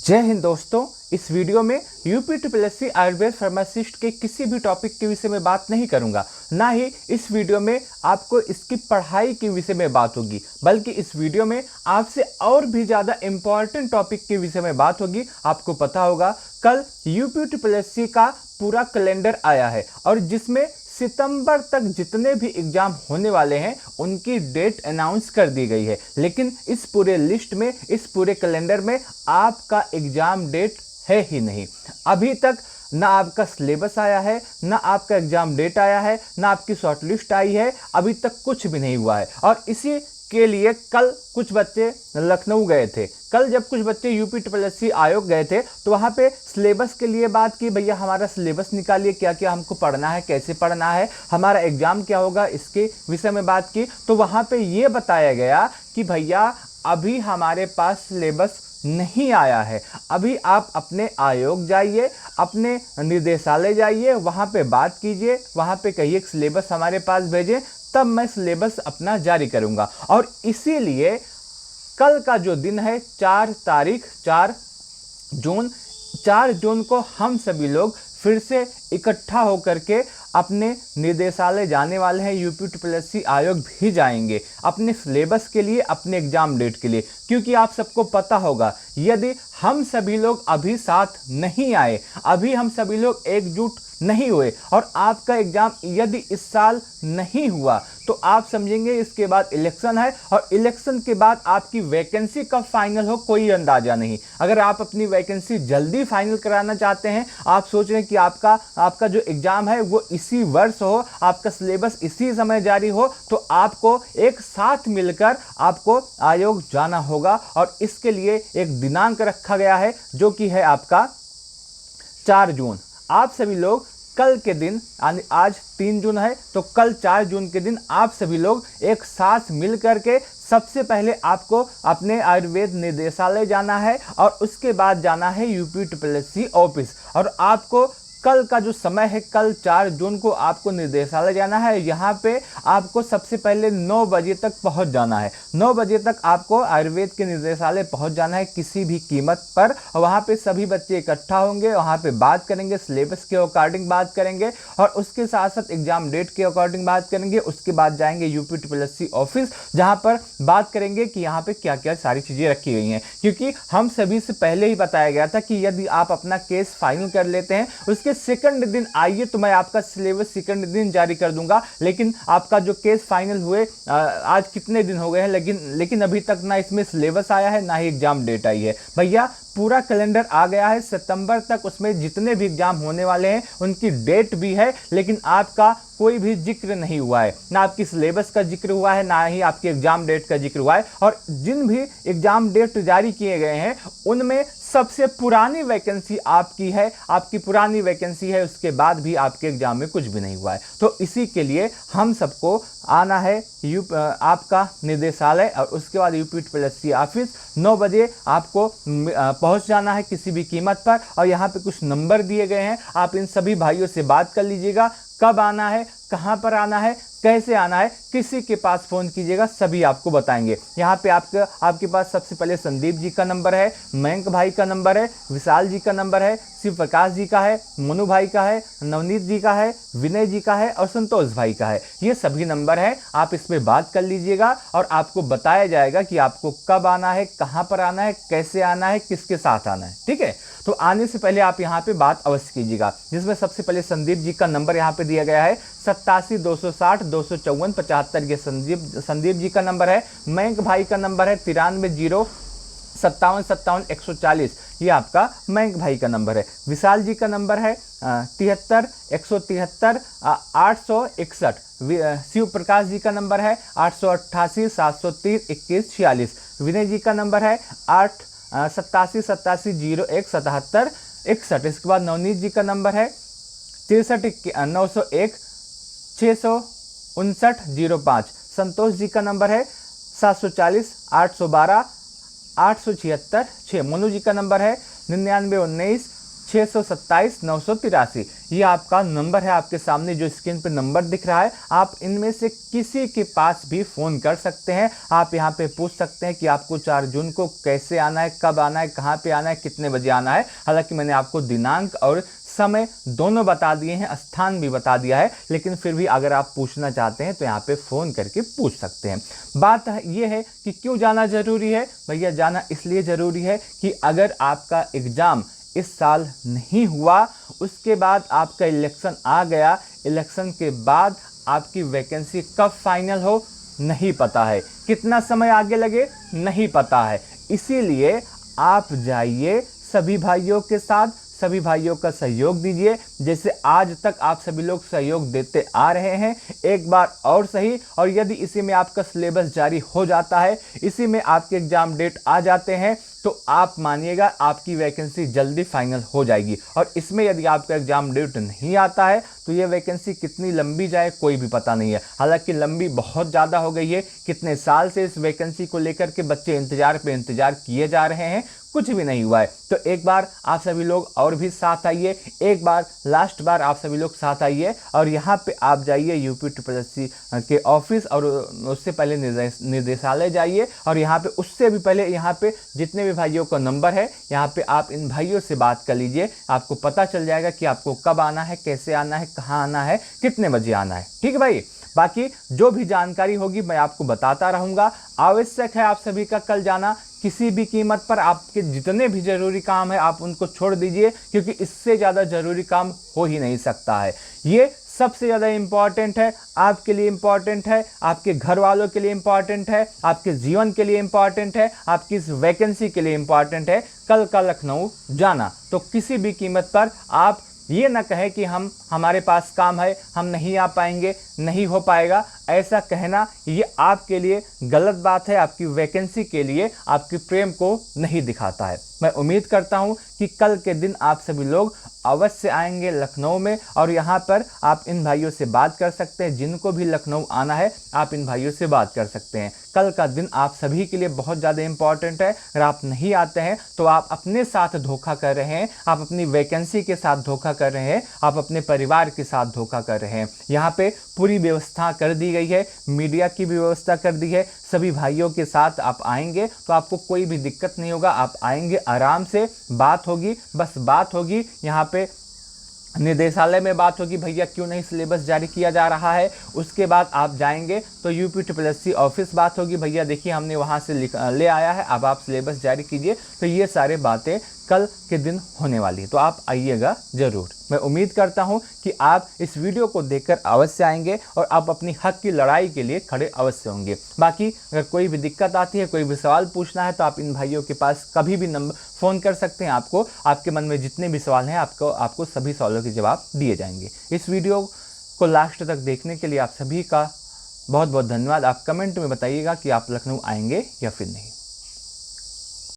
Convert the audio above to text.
जय हिंद दोस्तों। इस वीडियो में यूपी आयुर्वेद फार्मासिस्ट के किसी भी टॉपिक के विषय में बात नहीं करूंगा, ना ही इस वीडियो में आपको इसकी पढ़ाई के विषय में बात होगी, बल्कि इस वीडियो में आपसे और भी ज़्यादा इम्पॉर्टेंट टॉपिक के विषय में बात होगी। आपको पता होगा कल यूपी का पूरा कैलेंडर आया है और जिसमें सितंबर तक जितने भी एग्जाम होने वाले हैं उनकी डेट अनाउंस कर दी गई है। लेकिन इस पूरे लिस्ट में, इस पूरे कैलेंडर में आपका एग्जाम डेट है ही नहीं। अभी तक ना आपका सिलेबस आया है, ना आपका एग्जाम डेट आया है, ना आपकी शॉर्ट लिस्ट आई है। अभी तक कुछ भी नहीं हुआ है और इसी के लिए कल कुछ बच्चे लखनऊ गए थे। कल जब कुछ बच्चे यूपी आयोग गए थे तो वहाँ पे सिलेबस के लिए बात की, भैया हमारा सिलेबस निकालिए, क्या क्या हमको पढ़ना है, कैसे पढ़ना है, हमारा एग्जाम क्या होगा, इसके विषय में बात की। तो वहाँ पे ये बताया गया कि भैया अभी हमारे पास सिलेबस नहीं आया है, अभी आप अपने आयोग जाइए, अपने निर्देशालय जाइए, वहाँ पे बात कीजिए, वहाँ पे कहिए सिलेबस हमारे पास भेजें, तब मैं सिलेबस अपना जारी करूँगा। और इसीलिए कल का जो दिन है 4 जून को हम सभी लोग फिर से इकट्ठा होकर के अपने निर्देशालय जाने वाले हैं। यूपी आयोग भी जाएंगे अपने सिलेबस के लिए, अपने एग्जाम डेट के लिए, क्योंकि आप सबको पता होगा यदि हम सभी लोग अभी साथ नहीं आए, अभी हम सभी लोग एकजुट नहीं हुए और आपका एग्जाम यदि इस साल नहीं हुआ तो आप समझेंगे इसके बाद इलेक्शन है और इलेक्शन के बाद आपकी वैकेंसी कब फाइनल हो कोई अंदाजा नहीं। अगर आप अपनी वैकेंसी जल्दी फाइनल कराना चाहते हैं, आप सोच रहे हैं कि आपका जो एग्जाम है वो इसी वर्ष हो, आपका सिलेबस इसी समय जारी हो, तो आपको एक साथ मिलकर आपको आयोग जाना होगा। और इसके लिए एक दिनांक रखा गया है जो कि है आपका 4 जून। आप सभी लोग कल के दिन, आज 3 जून है तो कल 4 जून के दिन आप सभी लोग एक साथ मिल करके सबसे पहले आपको अपने आयुर्वेद निर्देशालय जाना है और उसके बाद जाना है यूपी ऑफिस। और आपको कल का जो समय है, कल 4 जून को आपको निर्देशालय जाना है। यहाँ पे आपको सबसे पहले 9 बजे तक पहुँच जाना है। 9 बजे तक आपको आयुर्वेद के निर्देशालय पहुँच जाना है किसी भी कीमत पर। और वहाँ पे सभी बच्चे इकट्ठा होंगे, वहाँ पे बात करेंगे, सिलेबस के अकॉर्डिंग बात करेंगे और उसके साथ साथ एग्जाम डेट के अकॉर्डिंग बात करेंगे। उसके बाद जाएंगे यूपी ऑफिस, जहाँ पर बात करेंगे कि यहाँ पे क्या क्या सारी चीज़ें रखी गई हैं। क्योंकि हम सभी से पहले ही बताया गया था कि यदि आप अपना केस फाइनल कर लेते हैं उसके सेकंड दिन आइए तो मैं आपका सिलेबस सेकंड दिन जारी कर दूंगा। लेकिन आपका जो केस फाइनल हुए आज कितने दिन हो गए हैं, लेकिन अभी तक ना इसमें सिलेबस आया है, ना ही एग्जाम डेट आई है। भैया पूरा कैलेंडर आ गया है सितंबर तक, उसमें जितने भी एग्जाम होने वाले हैं उनकी डेट भी है, लेकिन आपका कोई भी जिक्र नहीं हुआ है, ना आपकी सिलेबस का जिक्र हुआ है, ना ही आपकी एग्जाम डेट का जिक्र हुआ है। और जिन भी एग्जाम डेट जारी किए गए हैं उनमें सबसे पुरानी वैकेंसी आपकी है, आपकी पुरानी वैकेंसी है, उसके बाद भी आपके एग्जाम में कुछ भी नहीं हुआ है। तो इसी के लिए हम सबको आना है आपका निर्देशालय और उसके बाद यूपी ऑफिस। 9 बजे आपको पहुंच जाना है किसी भी कीमत पर। और यहाँ पे कुछ नंबर दिए गए हैं, आप इन सभी भाइयों से बात कर लीजिएगा, कब आना है, कहाँ पर आना है, कैसे आना है, किसी के पास फ़ोन कीजिएगा, सभी आपको बताएंगे। यहाँ पे आपके पास सबसे पहले संदीप जी का नंबर है, मयंक भाई का नंबर है, विशाल जी का नंबर है, शिव प्रकाश जी का है, मनु भाई का है, नवनीत जी का है, विनय जी का है और संतोष भाई का है। ये सभी नंबर है, आप इस पर बात कर लीजिएगा और आपको बताया जाएगा कि आपको कब आना है, कहाँ पर आना है, कैसे आना है, किसके साथ आना है। ठीक है, तो आने से पहले आप यहाँ पे बात अवश्य कीजिएगा, जिसमें सबसे पहले संदीप जी का नंबर यहाँ पे दिया गया है 87 260 254 75। ये संदीप जी का नंबर है। मयंक भाई का नंबर है 93 0 57 140। ये आपका मयंक भाई का नंबर है। विशाल जी का नंबर है 73 173 861। शिव प्रकाश जी का नंबर है 888 730 21 46। विनय जी का नंबर है 87 87 01 77 61। इसके बाद नवनीत जी का नंबर है 63 901 659 05। संतोष जी का नंबर है 740 812 876 6। मनु जी का नंबर है 99 19 627-983। ये आपका नंबर है, आपके सामने जो स्क्रीन पे नंबर दिख रहा है। आप इनमें से किसी के पास भी फ़ोन कर सकते हैं। आप यहाँ पे पूछ सकते हैं कि आपको 4 जून को कैसे आना है, कब आना है, कहाँ पे आना है, कितने बजे आना है। हालांकि मैंने आपको दिनांक और समय दोनों बता दिए हैं, स्थान भी बता दिया है, लेकिन फिर भी अगर आप पूछना चाहते हैं तो यहाँ पे फ़ोन करके पूछ सकते हैं। बात ये है कि क्यों जाना ज़रूरी है। भैया जाना इसलिए ज़रूरी है कि अगर आपका एग्ज़ाम इस साल नहीं हुआ, उसके बाद आपका इलेक्शन आ गया, इलेक्शन के बाद आपकी वैकेंसी कब फाइनल हो नहीं पता है, कितना समय आगे लगे नहीं पता है। इसीलिए आप जाइए सभी भाइयों के साथ, सभी भाइयों का सहयोग दीजिए। जैसे आज तक आप सभी लोग सहयोग देते आ रहे हैं, एक बार और सही। और यदि इसी में आपका सिलेबस जारी हो जाता है, इसी में आपके एग्जाम डेट आ जाते हैं, तो आप मानिएगा आपकी वैकेंसी जल्दी फाइनल हो जाएगी। और इसमें यदि आपका एग्जाम डेट नहीं आता है तो ये वैकेंसी कितनी लंबी जाए कोई भी पता नहीं है। हालांकि लंबी बहुत ज़्यादा हो गई है, कितने साल से इस वैकेंसी को लेकर के बच्चे इंतजार पे इंतजार किए जा रहे हैं, कुछ भी नहीं हुआ है। तो एक बार आप सभी लोग और भी साथ आइए, एक बार लास्ट बार आप सभी लोग साथ आइए और यहाँ पे आप जाइए UP के ऑफिस, और उससे पहले निर्देशालय जाइए, और यहाँ पे उससे भी पहले यहाँ पे जितने भी भाइयों का नंबर है, यहाँ पे आप इन भाइयों से बात कर लीजिए। आपको पता चल जाएगा कि आपको कब आना है, कैसे आना है, कहाँ आना है, कितने बजे आना है। ठीक है भाई, बाकी जो भी जानकारी होगी मैं आपको बताता रहूँगा। आवश्यक है आप सभी का कल जाना, किसी भी कीमत पर। आपके जितने भी ज़रूरी काम है आप उनको छोड़ दीजिए, क्योंकि इससे ज़्यादा ज़रूरी काम हो ही नहीं सकता है। ये सबसे ज़्यादा इम्पॉर्टेंट है, आपके लिए इम्पॉर्टेंट है, आपके घर वालों के लिए इम्पॉर्टेंट है, आपके जीवन के लिए इम्पॉर्टेंट है, आपकी इस वैकेंसी के लिए इम्पॉर्टेंट है कल का लखनऊ जाना। तो किसी भी कीमत पर आप ये ना कहें कि हमारे पास काम है, हम नहीं आ पाएंगे, नहीं हो पाएगा। ऐसा कहना ये आपके लिए गलत बात है, आपकी वैकेंसी के लिए आपके प्रेम को नहीं दिखाता है। मैं उम्मीद करता हूँ कि कल के दिन आप सभी लोग अवश्य आएंगे लखनऊ में, और यहाँ पर आप इन भाइयों से बात कर सकते हैं। जिनको भी लखनऊ आना है आप इन भाइयों से बात कर सकते हैं। कल का दिन आप सभी के लिए बहुत ज़्यादा इंपॉर्टेंट है। अगर आप नहीं आते हैं तो आप अपने साथ धोखा कर रहे हैं, आप अपनी वैकेंसी के साथ धोखा कर रहे हैं, आप अपने परिवार के साथ धोखा कर रहे हैं। यहाँ पे पूरी व्यवस्था कर दी गई है, मीडिया की भी व्यवस्था कर दी है। सभी भाइयों के साथ आप आएंगे तो आपको कोई भी दिक्कत नहीं होगा। आप आएंगे आराम से, बात होगी, बस बात होगी। यहाँ पे निदेशालय में बात होगी, भैया क्यों नहीं सिलेबस जारी किया जा रहा है। उसके बाद आप जाएंगे तो UPSSC ऑफिस बात होगी, भैया देखिए हमने वहाँ से ले आया है, अब आप सिलेबस जारी कीजिए। तो ये सारे बातें कल के दिन होने वाली है, तो आप आइएगा ज़रूर। मैं उम्मीद करता हूँ कि आप इस वीडियो को देखकर अवश्य आएंगे और आप अपनी हक की लड़ाई के लिए खड़े अवश्य होंगे। बाकी अगर कोई भी दिक्कत आती है, कोई भी सवाल पूछना है, तो आप इन भाइयों के पास कभी भी फ़ोन कर सकते हैं। आपको आपके मन में जितने भी सवाल हैं आपको सभी सवालों के जवाब दिए जाएंगे। इस वीडियो को लास्ट तक देखने के लिए आप सभी का बहुत बहुत धन्यवाद। आप कमेंट में बताइएगा कि आप लखनऊ आएंगे या फिर नहीं।